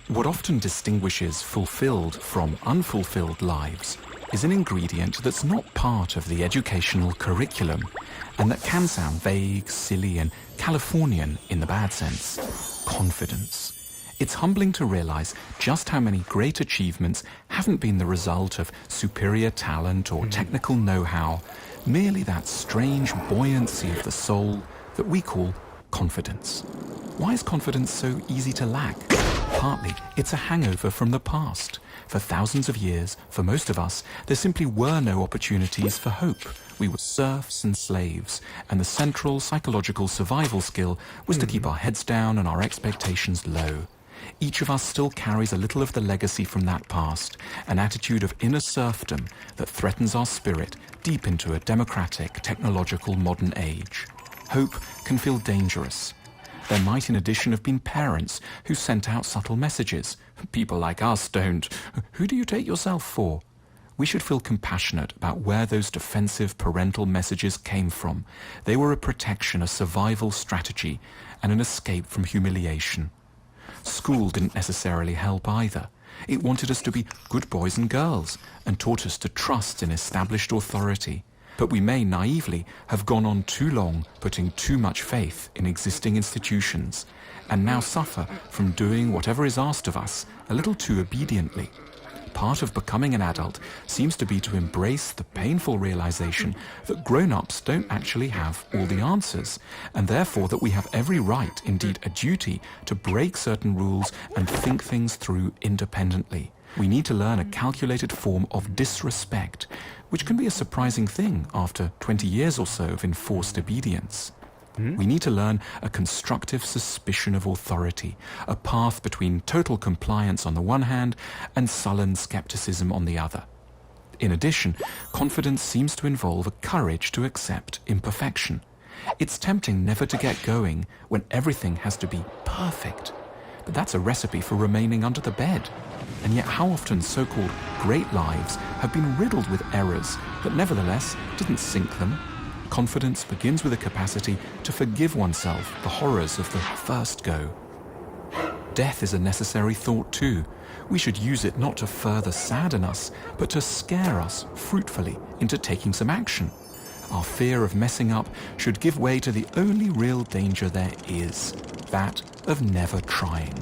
What often distinguishes fulfilled from unfulfilled lives is an ingredient that's not part of the educational curriculum and that can sound vague, silly and Californian in the bad sense. Confidence. It's humbling to realize just how many great achievements haven't been the result of superior talent or technical know-how, merely that strange buoyancy of the soul that we call confidence. Why is confidence so easy to lack? Partly, it's a hangover from the past. For thousands of years, for most of us, there simply were no opportunities for hope. We were serfs and slaves, and the central psychological survival skill was to keep our heads down and our expectations low. Each of us still carries a little of the legacy from that past, an attitude of inner serfdom that threatens our spirit deep into a democratic, technological modern age. Hope can feel dangerous. There might in addition have been parents who sent out subtle messages. People like us don't. Who do you take yourself for? We should feel compassionate about where those defensive parental messages came from. They were a protection, a survival strategy, and an escape from humiliation. School didn't necessarily help either. It wanted us to be good boys and girls and taught us to trust in established authority. But we may naively have gone on too long putting too much faith in existing institutions and now suffer from doing whatever is asked of us a little too obediently. Part of becoming an adult seems to be to embrace the painful realization that grown-ups don't actually have all the answers, and therefore that we have every right, indeed a duty, to break certain rules and think things through independently. We need to learn a calculated form of disrespect, which can be a surprising thing after 20 years or so of enforced obedience. We need to learn a constructive suspicion of authority, a path between total compliance on the one hand and sullen skepticism on the other. In addition, confidence seems to involve a courage to accept imperfection. It's tempting never to get going when everything has to be perfect. But that's a recipe for remaining under the bed. And yet how often so-called great lives have been riddled with errors that nevertheless didn't sink them. Confidence begins with a capacity to forgive oneself the horrors of the first go. Death is a necessary thought too. We should use it not to further sadden us, but to scare us fruitfully into taking some action. Our fear of messing up should give way to the only real danger there is, that of never trying.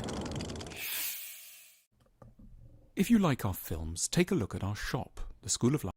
If you like our films, take a look at our shop, the School of Life.